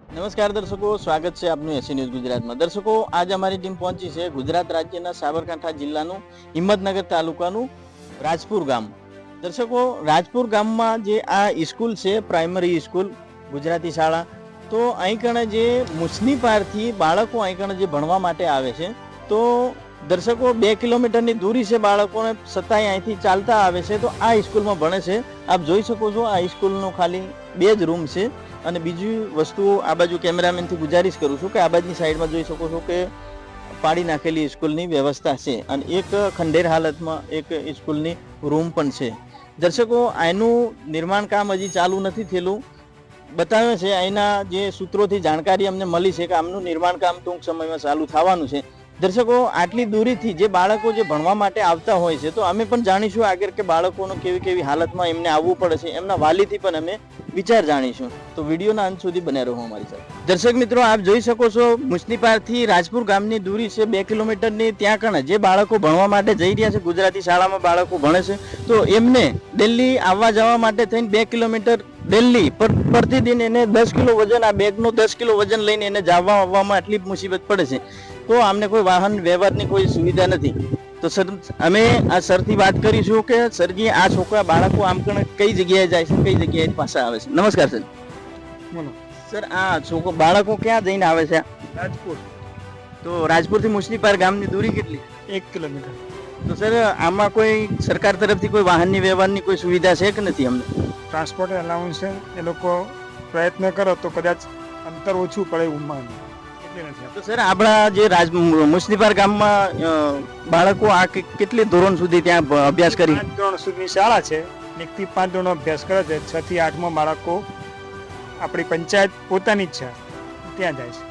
નમસ્કાર દર્શકો, સ્વાગત છે આપનું એસી ન્યૂઝ ગુજરાતમાં. દર્શકો, આજે અમારી ટીમ પહોંચી છે ગુજરાત રાજ્યના સાબરકાંઠા જિલ્લાનું હિંમતનગર તાલુકાનું રાજપુર ગામ. દર્શકો, રાજપુર ગામમાં જે આ સ્કૂલ છે, પ્રાઇમરી સ્કૂલ ગુજરાતી શાળા, તો અહીં કણે જે મુછની પારથી બાળકો અહીં કણે જે ભણવા માટે આવે છે, તો દર્શકો 2 કિલોમીટરની દૂરી છે, બાળકોને છતાંય અહીંથી ચાલતા આવે છે, તો આ સ્કૂલમાં ભણે છે. આપ જોઈ શકો છો, આ સ્કૂલનો ખાલી 2 જ રૂમ છે. અને બીજી વસ્તુઓ આ બાજુ કેમેરામેનથી ગુજારિશ કરું છું કે આ બાજુની સાઈડમાં જોઈ શકો છો કે પાડી નાખેલી સ્કૂલની વ્યવસ્થા છે અને એક ખંડેર હાલતમાં એક સ્કૂલની રૂમ પણ છે. દર્શકો, આનું નિર્માણ કામ હજી ચાલુ નથી થયેલું. બતાવે છે અહીંના જે સૂત્રોથી જાણકારી અમને મળી છે કે આમનું નિર્માણ કામ ટૂંક સમયમાં ચાલુ થવાનું છે. દર્શકો, આટલી દૂરીથી જે બાળકો જે ભણવા માટે આવતા હોય છે, તો અમે પણ જાણીશું આગળ કે બાળકોનો કેવી કેવી હાલતમાં એમને આવવું પડે છે, એમના વાલીથી પણ અમે વિચાર જાણીશું. તો વિડીયોના અંત સુધી બને રહો અમારી સાથે. દર્શક મિત્રો, આપ જોઈ શકો છો મુછનીપારથી રાજપુર ગામની દૂરી છે 2 કિલોમીટરની. ત્યાં કણે જે બાળકો ભણવા માટે જઈ રહ્યા છે, ગુજરાતી શાળામાં બાળકો ભણે છે, તો એમને દિલ્હી આવવા જવા માટે થઈને 2 કિલોમીટર દિલ્હી પ્રતિદિન એને 10 કિલો વજન, આ બેગનું 10 કિલો વજન લઈને એને જવા આવવામાં આટલી મુસીબત પડે છે. તો આમને કોઈ વાહન વ્યવહારની કોઈ સુવિધા નથી. તો સર, અમે આ સરથી વાત કરીશું કે સરજી, આ છોકરા બાળકો આમ કઈ જગ્યાએ જાય છે, કઈ જગ્યાએ પાછા આવે છે. નમસ્કાર સર. બોલો સર, આ છોકરો બાળકો ક્યાં જઈને આવે છે? રાજપુર. તો રાજપુરથી મુછનીપાર ગામની દૂરી કેટલી? 1 કિલોમીટર. તો સર, આમાં કોઈ સરકાર તરફથી કોઈ વાહનની વ્યવહારની કોઈ સુવિધા છે કે નથી? અમને ટ્રાન્સપોર્ટ એલાઉન્સ છે, એ લોકો પ્રયત્ન કરો તો કદાચ અંતર ઓછું પડે ઉંમર એટલે નથી. તો સર, આપણા જે મુછનીપાર ગામમાં બાળકો આ કેટલી ધોરણ સુધી ત્યાં અભ્યાસ કરી? 5 ધોરણ સુધીની શાળા છે. 1 થી 5 ધોરણ અભ્યાસ કરે છે. 6 થી 8માં બાળકો આપણી પંચાયત પોતાની જ છે ત્યાં જાય છે.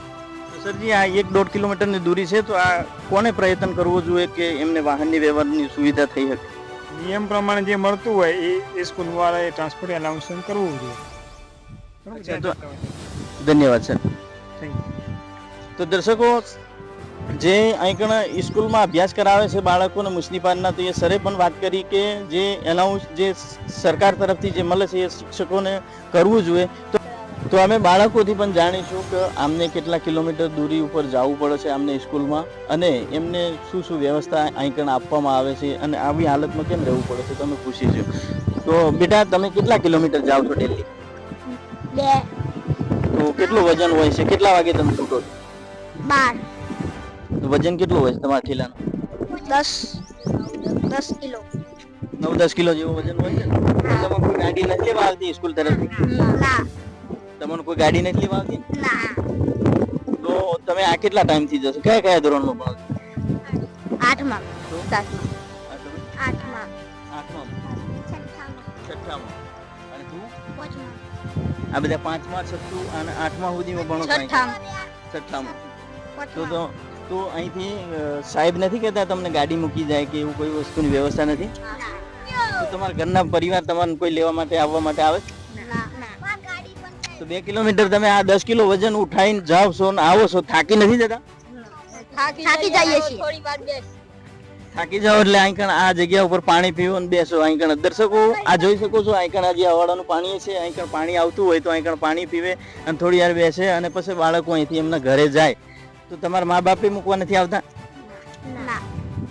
તો સરજી, આ 1-1.5 કિલોમીટરની દૂરી છે, તો આ કોને પ્રયત્ન કરવો જોઈએ કે એમને વાહનની વ્યવહારની સુવિધા થઈ શકે? નિયમ પ્રમાણે જે મળતું હોય એ સ્કૂલ વાળાએ ટ્રાન્સપોર્ટ એલાઉન્સ કરવું જોઈએ. ધન્યવાદ સર. Thank you. તો દર્શકો, જે અહીં સ્કૂલમાં અભ્યાસ કરાવે છે બાળકોને મુછનીપારના, તો એ સરે પણ વાત કરી કે જે એનાઉન્સ જે સરકાર તરફથી જે મળે છે એ શિક્ષકોને કરવું જોઈએ. તો અમે બાળકોથી પણ જાણીશું કે આમને કેટલા કિલોમીટર દૂરી ઉપર જવું પડે છે આમને સ્કૂલમાં, અને એમને શું શું વ્યવસ્થા અહીં આપવામાં આવે છે અને આવી હાલતમાં કેમ રહેવું પડે છે, તમે પૂછીશું. તો બેટા, તમે કેટલા કિલોમીટર જાઓ છો ડેલી? 2. તો કેટલું વજન હોય છે? કેટલા વાગે તમે છૂટો છો? 12. તો વજન કેટલું હોય છે તમારા ઠેલાનું? 10 કિલો. 9-10 કિલો જેવું વજન હોય છે. તમે કોઈ ગાડી નથી લેવા આવતી સ્કૂલ તરફથી? ના. તમને કોઈ ગાડી નથી લેવા આવતી? ના. તો તમે આ કેટલા ટાઈમથી જશો? કયા કયા ધોરણમાં ભણો છો? 8માં. 10માં. 8માં. 8માં, 6ઠ્ઠામાં. અને તું? 5માં. આ બધા 5માં, 6ઠ્ઠું અને 8માં સુધીમાં ભણો છો? 6ઠ્ઠામાં. તો અહીંથી સાહેબ નથી કહેતા તમને ગાડી મૂકી જાય કે એવું કોઈ વસ્તુની વ્યવસ્થા નથી? તો તમારા ઘરના પરિવાર તમારે કોઈ લેવા માટે આવવા માટે આવે? તો 2 કિલોમીટર તમે આ 10 કિલો વજન ઉઠાઈને જાવ છો ને આવો છો, થાકી નથી જતા? થાકી જઈએ છીએ. થાકી જાવ એટલે અહીં આ જગ્યા ઉપર પાણી પીવો અને બેસો. અહીં દર્શકો, આ જોઈ શકો છો, અહીં જે અવાડાનું પાણી છે, અહીં પાણી આવતું હોય તો અહીં પાણી પીવે અને થોડી વાર બેસે અને પછી બાળકો અહીંથી એમના ઘરે જાય. તો તમારા મા બાપે મૂકવા નથી આવતા?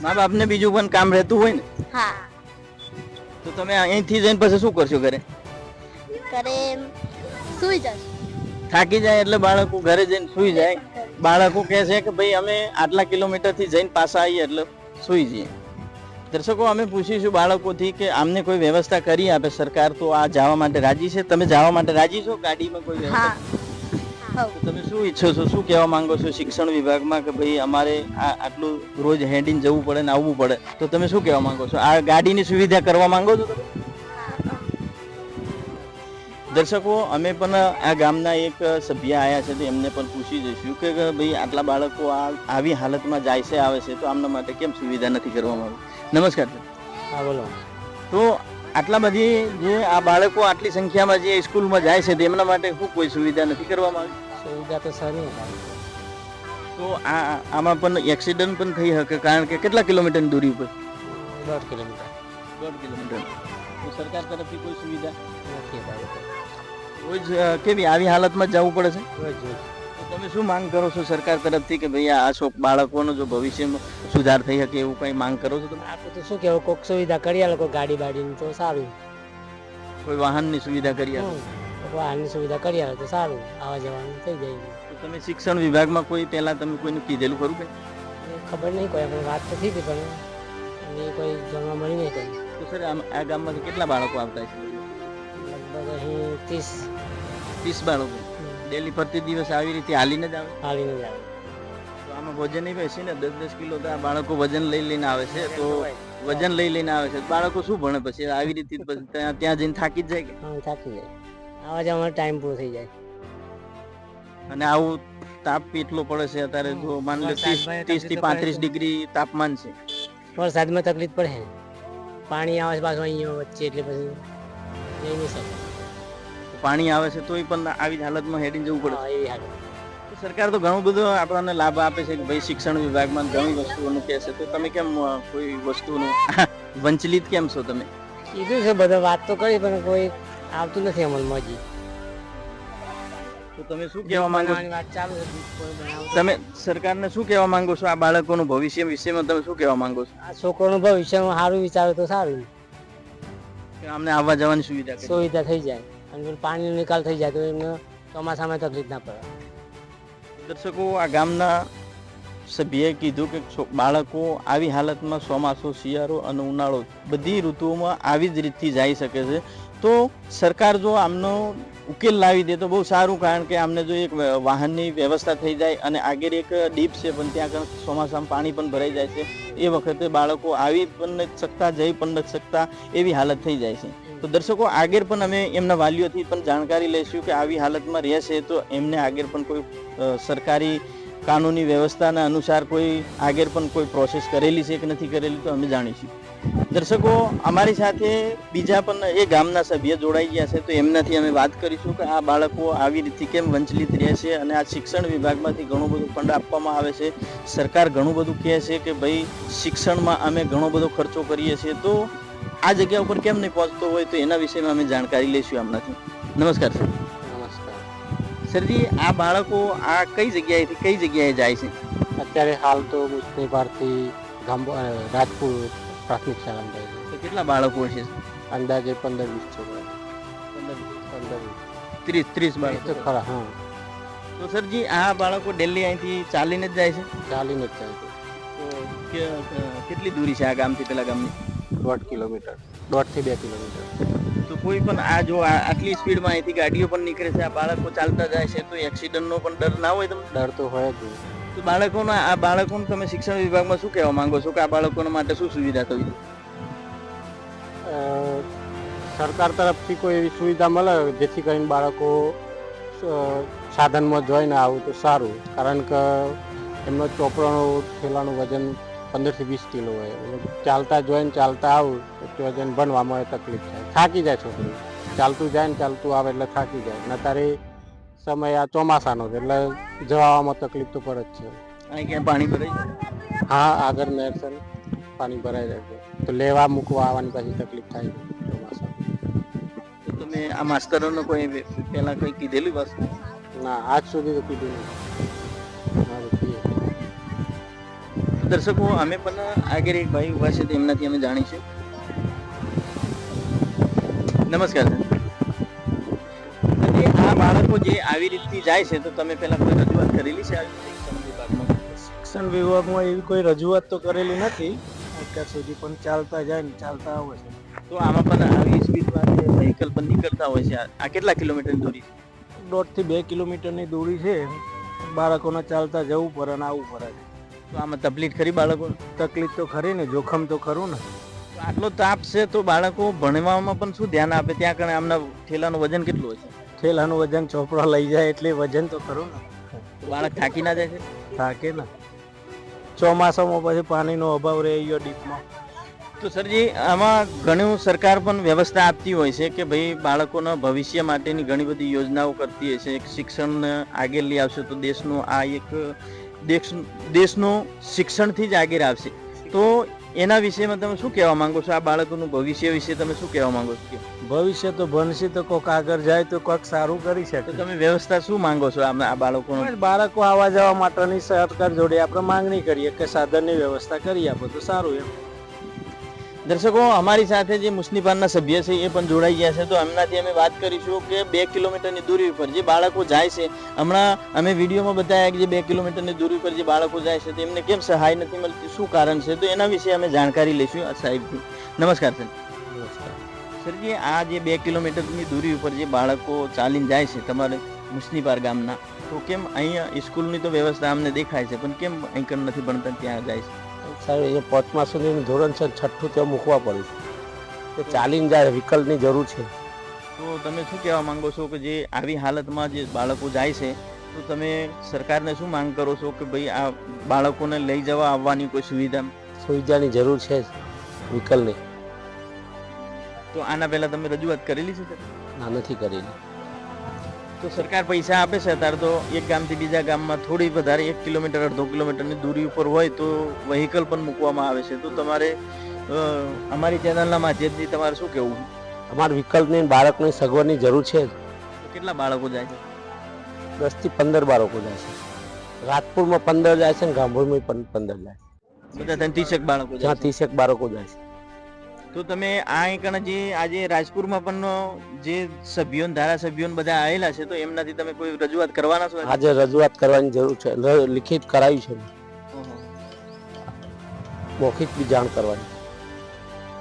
મા બાપને બીજું પણ કામ રહેતું હોય ને? તો તમે અહીંથી જઈને પછી શું કરશો? ઘરે સુઈ જશે. થાકી જાય એટલે બાળકો ઘરે જઈને સુઈ જાય. બાળકો કહે છે કે ભાઈ અમે આટલા કિલોમીટરથી જઈને પાછા આવીએ એટલે સુઈ જઈએ. દર્શકો, અમે પૂછીશું બાળકોથી કે આમને કોઈ વ્યવસ્થા કરી આપે સરકાર, તો આ જવા માટે રાજી છે? તમે જવા માટે રાજી છો? ગાડીમાં કોઈ વ્યવસ્થા? તમે શું ઈચ્છો છો, શું કહેવા માંગો છો શિક્ષણ વિભાગમાં કે ભાઈ અમારે આટલું રોજ હેડીને જવું પડે ને આવવું પડે, તો તમે શું કહેવા માંગો છો? આ ગાડીની સુવિધા કરવા માંગો છો તમે? દર્શકો, અમે પણ આ ગામના એક સભ્ય આવ્યા છે, તો એમને પણ પૂછી જઈશું કે ભાઈ આટલા બાળકો આવી હાલતમાં જાય છે, આવે છે, તો આમના માટે કેમ સુવિધા નથી કરવામાં આવી? નમસ્કાર સર. હા, બોલો. તો આટલા બધી જે આ બાળકો આટલી સંખ્યામાં જે સ્કૂલમાં જાય છે, તેમના માટે શું કોઈ સુવિધા નથી કરવામાં આવી? સુવિધા તો સારી. તો આમાં પણ એક્સિડન્ટ પણ થઈ શકે, કારણ કે કેટલા કિલોમીટરની દૂરી ઉપર? 1.5 કિલોમીટર. 1.5 કિલોમીટર. તો સરકાર તરફથી કોઈ સુવિધા નથી. રોજ કેવી આવી હાલતમાં જવું પડે છે? રોજ રોજ. તો તમે શું માંગ કરો છો સરકાર તરફથી કે ભાઈ આ બાળકોનો જો ભવિષ્યમાં સુધાર થઈ શકે એવું કઈ માંગ કરો છો તમે? આપણે તો શું કહેવું, કોઈક સુવિધા કરી આલે, કોઈ ગાડી બાડીની તો સારું. કોઈ વાહનની સુવિધા કરી આપો? કોઈ વાહનની સુવિધા કરી આલે તો સારું, આવવા જવાનું થઈ જાય. તો તમે શિક્ષણ વિભાગમાં કોઈ પહેલા તમે કોઈને કીધેલું ખરું કે? એ ખબર નહીં, કોઈ આપણે વાત તો થઈ હતી પણ એ કોઈ જાણવા મળી નહીં કોઈ. તો સર આ ગામમાંથી કેટલા બાળકો આવતા છે? લગભગ અહીં 30 બાળકો ડેલી પ્રતિ દિવસ આવી રીતે હાલીને જ આવે? હાલીને જ આવે. તો આમાં વજન નહીં બેસી ને 10-10 કિલો તો આ બાળકો વજન લઈને આવે છે. તો વજન લઈને આવે છે બાળકો શું ભણે પછી આવી રીતે જ પછી ત્યાં જઈને થાકી જ જાય કે? હા, થાકી જાય. આવવા જવામાં ટાઈમ પૂરો થઈ જાય. અને આવું તાપ એટલો પડે છે અત્યારે જો માની લો 30 થી 35 ડિગ્રી તાપમાન છે. વરસાદમાં તકલીફ પડે, પાણી આવે છે પાછું અહીંયા વચ્ચે એટલે પછી જઈ નહીં શકે. પાણી આવે છે તોય પણ આવી જ હાલતમાં હેડીને જવું પડે. હા, એવી હાલત. સરકાર તો ઘણું બધું આપણને લાભ આપે છે કે ભાઈ શિક્ષણ વિભાગમાં ઘણી વસ્તુઓનું કહે છે. તો તમે કેમ કોઈ વસ્તુનું વંચિત કેમ છો તમે? કીધું છે બધા, વાત તો કરી પણ કોઈ આવતું નથી અમલમાં હજી. તો તમે શું કહેવા માંગો છો? વાત ચાલુ છે, કોઈ બનાવતું. તમે સરકારને શું કહેવા માંગો છો? આ બાળકોનું ભવિષ્ય વિષયમાં તમે શું કહેવા માંગો છો? આ છોકરાનું ભવિષ્યમાં સારું વિચારો તો સારું, કે અમને આવવા જવાની સુવિધા કરી. સુવિધા થઈ જાય અને પેલું પાણીનો નિકાલ થઈ જાય તો એમને ચોમાસામાં તકલીફ ના પડે. દર્શકો, આ ગામના સભ્યએ કીધું કે બાળકો આવી હાલતમાં ચોમાસું, શિયાળો અને ઉનાળો બધી ઋતુઓમાં આવી જ રીતથી જઈ શકે છે. તો સરકાર જો આમનો ઉકેલ લાવી દે તો બહુ સારું, કારણ કે આમને જો એક વાહનની વ્યવસ્થા થઈ જાય અને આગળ એક ડીપ છે પણ ત્યાં આગળ ચોમાસામાં પાણી પણ ભરાઈ જાય છે. એ વખતે બાળકો આવી પણ નથી શકતા, જઈ પણ નથી શકતા એવી હાલત થઈ જાય છે. તો દર્શકો, આગળ પણ અમે એમના વાલીઓથી પણ જાણકારી લઈશું કે આવી હાલતમાં રહેશે તો એમને આગળ પણ કોઈ સરકારી કાનૂની વ્યવસ્થાના અનુસાર કોઈ આગળ પણ કોઈ પ્રોસેસ કરેલી છે કે નથી કરેલી તો અમે જાણીશું. દર્શકો, અમારી સાથે બીજા પણ એ ગામના સભ્ય જોડાઈ ગયા છે તો એમનાથી અમે વાત કરીશું કે આ બાળકો આવી રીતે કેમ વંચિત રહે છે અને આ શિક્ષણ વિભાગમાંથી ઘણું બધું ફંડ આપવામાં આવે છે. સરકાર ઘણું બધું કહે છે કે ભાઈ શિક્ષણમાં અમે ઘણો બધો ખર્ચો કરીએ છીએ, તો આ જગ્યા ઉપર કેમ નહીં પહોંચતો હોય તો એના વિષયમાં અમે જાણકારી લઈશું એમનાથી. નમસ્કાર સર. નમસ્કાર. સરજી, આ બાળકો આ કઈ જગ્યાએ જાય છે? અત્યારે હાલ તો મુસ્તેબારથી રાજપુર પ્રાથમિક શાળામાં જાય છે. તો કેટલા બાળકો છે? અંદાજે 15-20 છોકરા. 30 બાળકો તો ખરા. હા, તો સરજી, આ બાળકો ડેલી અહીંથી ચાલીને જ જાય છે? ચાલીને જ જાય છે. તો કેટલી દૂરી છે આ ગામથી પેલા ગામની? 1.5 કિલોમીટર, 1.5 થી 2 કિલોમીટર. તો કોઈ પણ આ જો આટલી સ્પીડમાં અહીંથી ગાડીઓ પણ નીકળે છે, આ બાળકો ચાલતા જાય છે તો એક્સિડન્ટનો પણ ડર ના હોય તમને? ડર તો હોય જ. તો બાળકોને તમે શિક્ષણ વિભાગમાં શું કહેવા માંગો છો કે આ બાળકોના માટે શું સુવિધા થવી? સરકાર તરફથી કોઈ એવી સુવિધા મળે જેથી કરીને બાળકો સાધનમાં જોઈને આવું તો સારું, કારણ કે એમનો ચોપડાનું થેલાનું વજન 15 થી 20 કિલો હોય. ચાલતા જોઈને ચાલતા આવું તો વજન ભણવામાં તકલીફ થાય, થાકી જાય છોકરું. ચાલતું જાય ને ચાલતું આવે એટલે થાકી જાય. ને અત્યારે સમય આ ચોમાસાનો છે એટલે જવામાં તકલીફ તો પડે જ છે. અહીં ક્યાં પાણી ભરાઈ જાય? હા, આગળ નહેર છે, પાણી ભરાઈ જાય છે તો લેવા મૂકવા આવવાની પાછી તકલીફ થાય છે ચોમાસા. તો તમે આ માસ્તરોનો કોઈ પહેલા કંઈ કીધેલું બસ? ના, આજ સુધી તો કીધું નહીં. દર્શકો, અમે પણ આગળ એક ભાઈ ઉભા છે તો એમનાથી અમે જાણીશું. નમસ્કાર સર. આ બાળકો જે આવી રીતથી જાય છે તો તમે પહેલા કોઈ રજૂઆત કરેલી છે શિક્ષણ વિભાગમાં? શિક્ષણ વિભાગમાં એવી કોઈ રજૂઆત તો કરેલી નથી અત્યાર સુધી, પણ ચાલતા જાય ને ચાલતા આવે છે. તો આમાં પણ આવી સ્પીડમાં વ્હીકલ પણ નીકળતા હોય છે. આ કેટલા કિલોમીટરની દૂરી છે? 1.5 થી 2 કિલોમીટરની દૂરી છે. બાળકોને ચાલતા જવું પડે અને આવવું પડે છે. તો આમાં તકલીફ ખરી બાળકો? તકલીફ તો ખરી ને, જોખમ તો ખરું ને. તો આટલો તાપ છે તો બાળકો ભણવામાં પણ શું ધ્યાન આપે? ત્યાં કણે આમના ઠેલાનું વજન કેટલું હોય છે? થેલાનું વજન ચોપડા લઈ જાય એટલે વજન તો ખરું ને. તો બાળક થાકી ના જાય છે? થાકે ને. ચોમાસામાં પછી પાણીનો અભાવ રહે ગયો ડીપમાં. તો સરજી, આમાં ઘણું સરકાર પણ વ્યવસ્થા આપતી હોય છે કે ભાઈ બાળકોના ભવિષ્ય માટેની ઘણી બધી યોજનાઓ કરતી હોય છે. એક શિક્ષણને આગળ લઈ આવશે તો દેશનું આ એક દેશનું શિક્ષણથી જ આગળ આવશે. તો એના વિશેમાં તમે શું કહેવા માંગો છો? આ બાળકોનું ભવિષ્ય વિશે તમે શું કહેવા માંગો છો? ભવિષ્ય તો ભણશે તો કોઈક આગળ જાય તો કોઈક સારું કરી તો શકે. તમે વ્યવસ્થા શું માંગો છો આ બાળકોનો? પણ બાળકો આવવા જવા માટેની સરકાર જોડે આપણે માંગણી કરીએ કે સાધનની વ્યવસ્થા કરી આપો તો સારું એમ. દર્શકો, અમારી સાથે જે મુસ્લિપાનના સભ્ય છે એ પણ જોડાઈ ગયા છે, તો એમનાથી અમે વાત કરીશું કે 2 કિલોમીટરની દૂરી ઉપર જે બાળકો જાય છે, હમણાં અમે વિડીયોમાં બતાવ્યા કે જે 2 કિલોમીટરની દૂરી ઉપર જે બાળકો જાય છે તેમને કેમ સહાય નથી મળતી, શું કારણ છે, તો એના વિશે અમે જાણકારી લઈશું આ સાહેબથી. નમસ્કાર સર. સરજી, આ જે 2 કિલોમીટરની દૂરી ઉપર જે બાળકો ચાલીને જાય છે તમારે મુસ્લિપાર ગામના, તો કેમ અહીંયા સ્કૂલની તો વ્યવસ્થા અમને દેખાય છે, પણ કેમ અહીં નથી ભણતા ત્યાં જાય છે? સાહેબ એ 5મા સુધીનું ધોરણ છે, 6ઠું ત્યાં મૂકવા પડે છે. એ ચાલીને જાય, વિકલ્પની જરૂર છે. તો તમે શું કહેવા માંગો છો કે જે આવી હાલતમાં જે બાળકો જાય છે, તો તમે સરકારને શું માંગ કરો છો કે ભાઈ આ બાળકોને લઈ જવા આવવાની કોઈ સુવિધાની જરૂર છે વિકલ્પની. તો આના પહેલા તમે રજૂઆત કરેલી છે સર? ના, નથી કરેલી. તો સરકાર પૈસા આપે છે અત્યારે, તો એક ગામથી બીજા ગામમાં થોડી વધારે 1 કિલોમીટર 1.5 કિલોમીટરની દૂરી ઉપર હોય તો વ્હીકલ પણ મૂકવામાં આવે છે. તો તમારે અમારી ચેનલના માધ્યમથી તમારે શું કહેવું? અમારે વિકલ્પની બાળકની સગવડની જરૂર છે. તો કેટલા બાળકો જાય છે? 10 થી 15 બાળકો જાય છે. રાજપુરમાં 15 જાય છે ને ગાંભોરમાં 15 જાય છે. બધા 30 બાળકો જાય જ્યાં છે. 30 બાળકો જાય છે. તો તમે આ એકણ જે આજે રાજપુરમાં પણ જે સભ્યો ધારાસભ્યો બધા આવેલા છે, તો એમનાથી તમે કોઈ રજૂઆત કરવાના છો? આજે રજૂઆત કરવાની જરૂર છે, લિખિત કરાવી છે, મૌખિક બી જાણ કરવાની.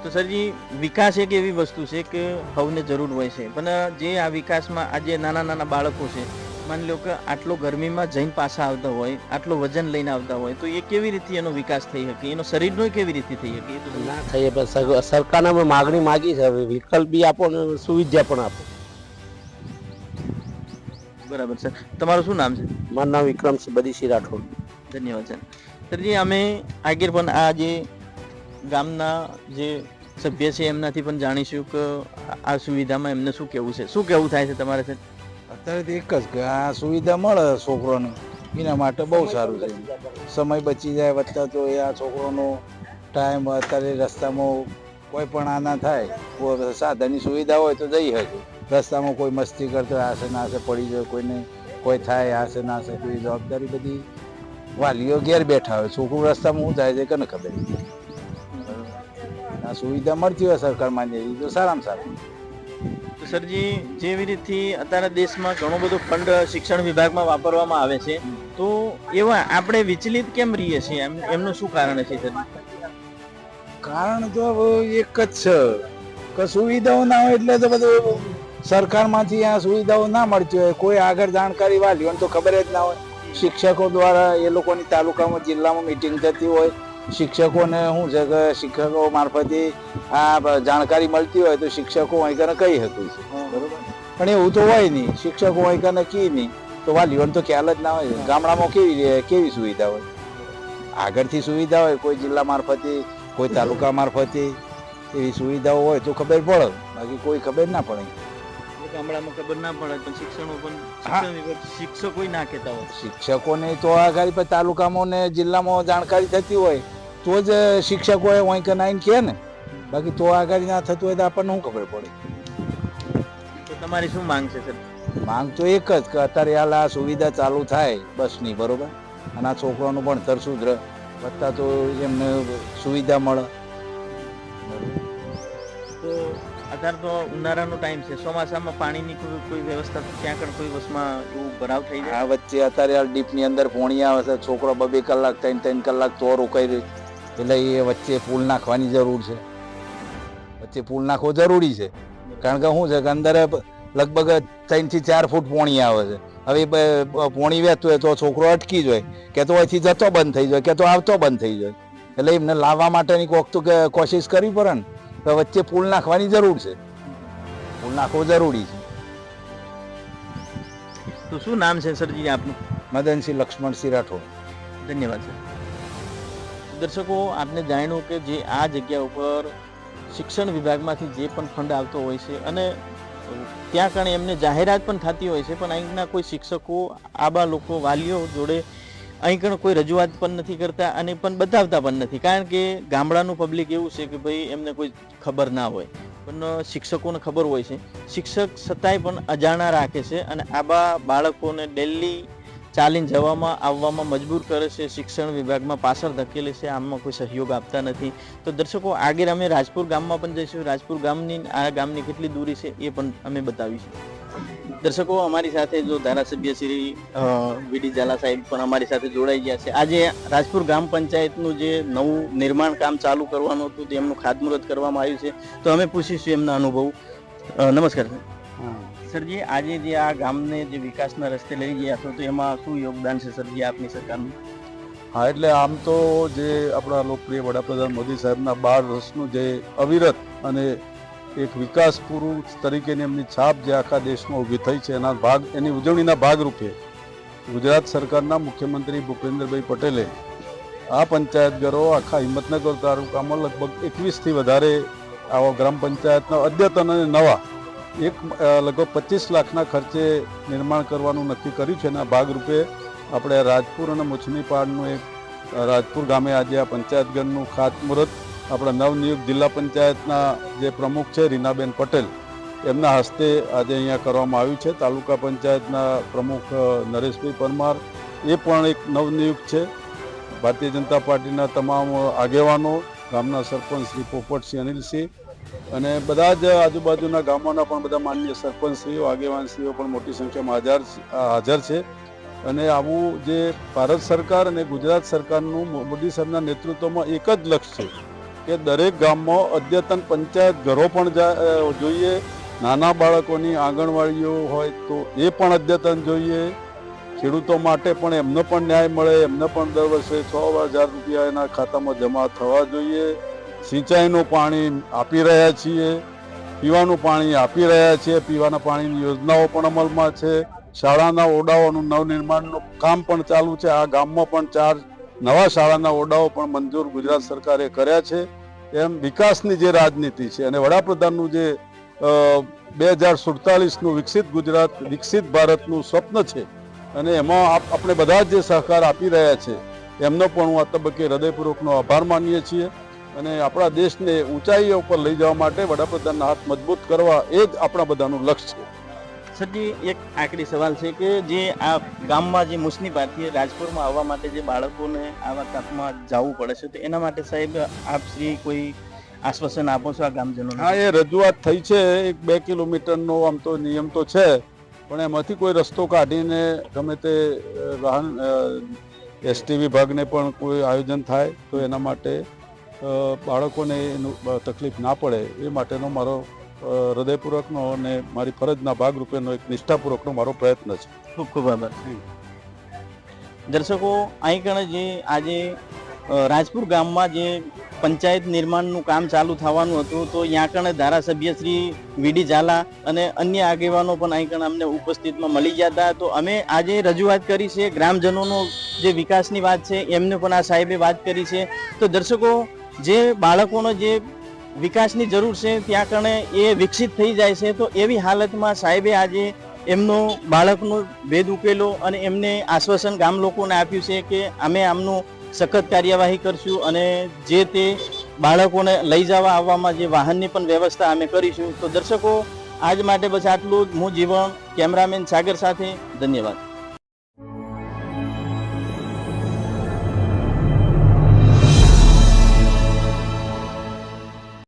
તો સરજી, વિકાસ એક એવી વસ્તુ છે કે સૌને જરૂર હોય છે, પણ જે આ વિકાસમાં આજે નાના નાના બાળકો છે, માની લો કે આટલો ગરમીમાં જઈને પાછા આવતા હોય, આટલો વજન લઈને આવતા હોય, તો એ કેવી રીતે એનો વિકાસ થઈ શકે, એનો શરીરનો કેવી રીતે થઈ શકે? એ તો ના થઈ પણ સરકારને અમે માગણી માગી છે, હવે વિકલ્પ બી આપો ને સુવિધા પણ આપો. બરાબર સર. તમારું શું નામ છે? મારું નામ વિક્રમસિંહ બદીસિંહ રાઠોડ. ધન્યવાદ સર. સરજી, અમે આગળ પણ આ જે ગામના જે સભ્ય છે એમનાથી પણ જાણીશું કે આ સુવિધામાં એમને શું કહેવું છે, શું કહેવું થાય છે તમારે સર? અત્યારે તો એક જ કે આ સુવિધા મળે છોકરોને, એના માટે બહુ સારું છે. સમય બચી જાય, વધતા તો એ આ છોકરોનો ટાઈમ અત્યારે રસ્તામાં કોઈ પણ આ ના થાય, કોઈ સાધનની સુવિધા હોય તો જઈ શકે. રસ્તામાં કોઈ મસ્તી કરતો હોય, આશે નાશે પડી જાય, કોઈને કોઈ થાય આશે નાશે, કોઈ જવાબદારી બધી વાલીઓ ઘેર બેઠા હોય, છોકરું રસ્તામાં શું થાય છે કે ને ખબર. આ સુવિધા મળતી હોય સરકાર માન્ય તો સારામાં સારું. તો સરજી, જેવી રીતથી અત્યારે દેશમાં ઘણો બધો ફંડ શિક્ષણ વિભાગમાં વાપરવામાં આવે છે, તો એવા આપણે વિચલિત કેમ રહીએ છીએ? એમનું શું કારણ છે સર? કારણ તો એક જ છે કે સુવિધાઓ ના હોય એટલે તો બધું સરકારમાંથી આ સુવિધાઓ ના મળતી હોય, કોઈ આગળ જાણકારી વાલીઓને તો ખબર જ ના હોય. શિક્ષકો દ્વારા એ લોકોની તાલુકામાં જિલ્લામાં મિટિંગ થતી હોય, શિક્ષકોને શું છે કે શિક્ષકો મારફતે આ જાણકારી મળતી હોય તો શિક્ષકો અહીં કને કહી શકું છે, બરોબર. પણ એવું તો હોય નહીં, શિક્ષકો અહીં કને કી નહીં તો વાલીઓને તો ખ્યાલ જ ના હોય. ગામડામાં કેવી સુવિધા હોય, આગળથી સુવિધા હોય, કોઈ જિલ્લા મારફતે કોઈ તાલુકા મારફતે એવી સુવિધાઓ હોય તો ખબર પડે, બાકી કોઈ ખબર ના પડે. ગામડામાં ખબર ના પડે પણ શિક્ષકો ના કહેતા હોય. શિક્ષકોને તો આગળ તાલુકામાં ને જિલ્લામાં જાણકારી થતી હોય તો જ શિક્ષકો હોય કે નાઈને કહે ને, બાકી તો આગળ ના થતું હોય તો આપણને શું ખબર પડે. તો તમારી શું માંગ છે સર? માંગ તો એક જ કે અત્યારે હાલ આ સુવિધા ચાલુ થાય બસની, બરોબર, અને આ છોકરાનું ભણતર સુધરે, વધતા તો એમને સુવિધા મળે. તો અત્યારે તો ઉનાળાનો ટાઈમ છે, ચોમાસામાં પાણીની કોઈ વ્યવસ્થા ત્યાં કણ કોઈ બસમાં એવું ભરાવ થઈ જાય? આ વચ્ચે અત્યારે હાલ ડીપની અંદર પોણી આવે છે, છોકરો 2 કલાક 3 કલાક તો રોકાઈ રહે, એટલે એ વચ્ચે પુલ નાખવાની જરૂર છે. વચ્ચે પુલ નાખવો જરૂરી છે, કારણ કે શું છે કે અંદર લગભગ 3 થી 4 ફૂટ પોણી આવે છે. હવે પોણી વહેતું હોય તો છોકરો અટકી જાય, કે તો અહીંથી જતો બંધ થઈ જાય, કે તો આવતો બંધ થઈ જાય, એટલે એમને લાવવા માટેની કોક તો કોશિશ કરવી પડે ને. તો વચ્ચે પુલ નાખવાની જરૂર છે, પુલ નાખવો જરૂરી છે. તો શું નામ છે સરજી આપનું? મદનસિંહ લક્ષ્મણસિંહ રાઠોડ. ધન્યવાદ સર. દર્શકો, આપને જાણ્યું કે જે આ જગ્યા ઉપર શિક્ષણ વિભાગમાંથી જે પણ ફંડ આવતો હોય છે અને ત્યાં કણે એમને જાહેરાત પણ થતી હોય છે, પણ અહીંના કોઈ શિક્ષકો આબા લોકો વાલીઓ જોડે અહીં કણ કોઈ રજૂઆત પણ નથી કરતા અને પણ બતાવતા પણ નથી, કારણ કે ગામડાનું પબ્લિક એવું છે કે ભાઈ એમને કોઈ ખબર ના હોય, પણ શિક્ષકોને ખબર હોય છે. શિક્ષક છતાંય પણ અજાણા રાખે છે અને આવા બાળકોને ડેલી ચાલીને જવામાં આવવામાં મજબૂર કરે છે. શિક્ષણ વિભાગમાં પાછળ ધકેલે છે, આમાં કોઈ સહયોગ આપતા નથી. તો દર્શકો આગળ અમે રાજપુર ગામમાં પણ જઈશું. રાજપુર ગામની આ ગામની કેટલી દૂરી છે એ પણ અમે બતાવીશું. દર્શકો અમારી સાથે જો ધારાસભ્ય શ્રી વીડી ઝાલા સાહેબ પણ અમારી સાથે જોડાઈ ગયા છે. આજે રાજપુર ગ્રામ પંચાયતનું જે નવું નિર્માણ કામ ચાલુ કરવાનું હતું તેમનું ખાતમુહૂર્ત કરવામાં આવ્યું છે, તો અમે પૂછીશું એમના અનુભવ. નમસ્કાર સરજી, આજે જે આ ગામને જે વિકાસના રસ્તે લઈ ગયા છો તો એમાં શું યોગદાન છે સરજી આપની સરકારનું? હા, એટલે આમ તો જે આપણા લોકપ્રિય વડાપ્રધાન મોદી સાહેબના 12 વર્ષનું જે અવિરત અને એક વિકાસ પુરુષ તરીકેની એમની છાપ જે આખા દેશમાં ઊભી થઈ છે એની ઉજવણીના ભાગરૂપે ગુજરાત સરકારના મુખ્યમંત્રી ભૂપેન્દ્રભાઈ પટેલે આ પંચાયતઘરો આખા હિંમતનગર તાલુકામાં લગભગ 21થી વધારે આવા ગ્રામ પંચાયતના અદ્યતન અને નવા લગભગ 25 લાખના ખર્ચે નિર્માણ કરવાનું નક્કી કર્યું છે. એના ભાગરૂપે આપણે રાજપુર અને મુછનીપાડનું એક રાજપુર ગામે આજે આ પંચાયતઘરનું ખાતમુહૂર્ત આપણા નવનિયુક્ત જિલ્લા પંચાયતના જે પ્રમુખ છે રીનાબેન પટેલ એમના હસ્તે આજે અહીંયા કરવામાં આવ્યું છે. તાલુકા પંચાયતના પ્રમુખ નરેશભાઈ પરમાર એ પણ એક નવનિયુક્ત છે. ભારતીય જનતા પાર્ટીના તમામ આગેવાનો, ગામના સરપંચ શ્રી પોપટસિંહ, અનિલસિંહ અને બધા જ આજુબાજુના ગામોના પણ બધા માનનીય સરપંચશ્રીઓ, આગેવાનશ્રીઓ પણ મોટી સંખ્યામાં હાજર છે. અને આવું જે ભારત સરકાર અને ગુજરાત સરકારનું મોદી સાહેબના નેતૃત્વમાં એક જ લક્ષ્ય છે કે દરેક ગામમાં અદ્યતન પંચાયત ઘરો પણ જોઈએ, નાના બાળકોની આંગણવાડીઓ હોય તો એ પણ અદ્યતન જોઈએ, ખેડૂતો માટે પણ એમનો પણ ન્યાય મળે, એમને પણ દર વર્ષે 6,000 રૂપિયા એના ખાતામાં જમા થવા જોઈએ. સિંચાઈનું પાણી આપી રહ્યા છીએ, પીવાનું પાણી આપી રહ્યા છીએ, પીવાના પાણીની યોજનાઓ પણ અમલમાં છે. શાળાના ઓરડાઓનું નવનિર્માણનું કામ પણ ચાલુ છે. આ ગામમાં પણ 4 નવા શાળાના ઓરડાઓ પણ મંજૂર ગુજરાત સરકારે કર્યા છે. એમ વિકાસની જે રાજનીતિ છે અને વડાપ્રધાનનું જે 2047નું વિકસિત ગુજરાત, વિકસિત ભારતનું સ્વપ્ન છે અને એમાં આપણે બધા જ જે સહકાર આપી રહ્યા છે એમનો પણ હું આ તબક્કે હૃદયપૂર્વકનો આભાર માનીએ છીએ. અને આપણા દેશને ઊંચાઈઓ પર લઈ જવા માટે વડાપ્રધાનના હાથ મજબૂત કરવા એ જ આપણા બધાનું લક્ષ્ય છે. સરજી, એક આખરી સવાલ છે કે જે આ ગામમાં જે મુછનીપાડથી રાજપુરમાં આવવા માટે જે બાળકોને આવા તાપમાં જવું પડે છે તો એના માટે સાહેબ આપ શ્રી કોઈ આશ્વાસન આપો છો આ ગામજનોને? હા, એ રજૂઆત થઈ છે. 1-2 કિલોમીટરનો આમ તો નિયમ તો છે, પણ એમાંથી કોઈ રસ્તો કાઢીને ગમે તે વાહન એસટી વિભાગને પણ કોઈ આયોજન થાય તો એના માટે બાળકોને એનું તકલીફ ના પડે એ માટેનો મારો હૃદયપૂર્વકનો અને મારી ફરજના ભાગરૂપેનો એક નિષ્ઠાપૂર્વકનો મારો પ્રયત્ન છે. ખૂબ ખૂબ આભાર. દર્શકો, અહીં કણે જે આજે રાજપુર ગામમાં જે પંચાયત નિર્માણનું કામ ચાલુ થવાનું હતું તો ત્યાં કણે ધારાસભ્ય શ્રી વીડી ઝાલા અને અન્ય આગેવાનો પણ અહીં કણે અમને ઉપસ્થિતમાં મળી ગયા હતા. તો અમે આજે રજૂઆત કરી છે, ગ્રામજનોનો જે વિકાસની વાત છે એમને પણ આ સાહેબે વાત કરી છે. તો દર્શકો, જે બાળકોનો જે વિકાસની જરૂર છે ત્યાં કણે એ વિકસિત થઈ જાય છે તો એવી હાલતમાં સાહેબે આજે એમનો બાળકનો ભેદ ઉકેલો અને એમને આશ્વાસન ગામ લોકોને આપ્યું છે કે અમે આમનું સખત કાર્યવાહી કરશું અને જે તે બાળકોને લઈ જવા આવવામાં જે વાહનની પણ વ્યવસ્થા અમે કરીશું. તો દર્શકો, આજ માટે બસ આટલું જ. હું જીવન, કેમેરામેન સાગર સાથે, ધન્યવાદ.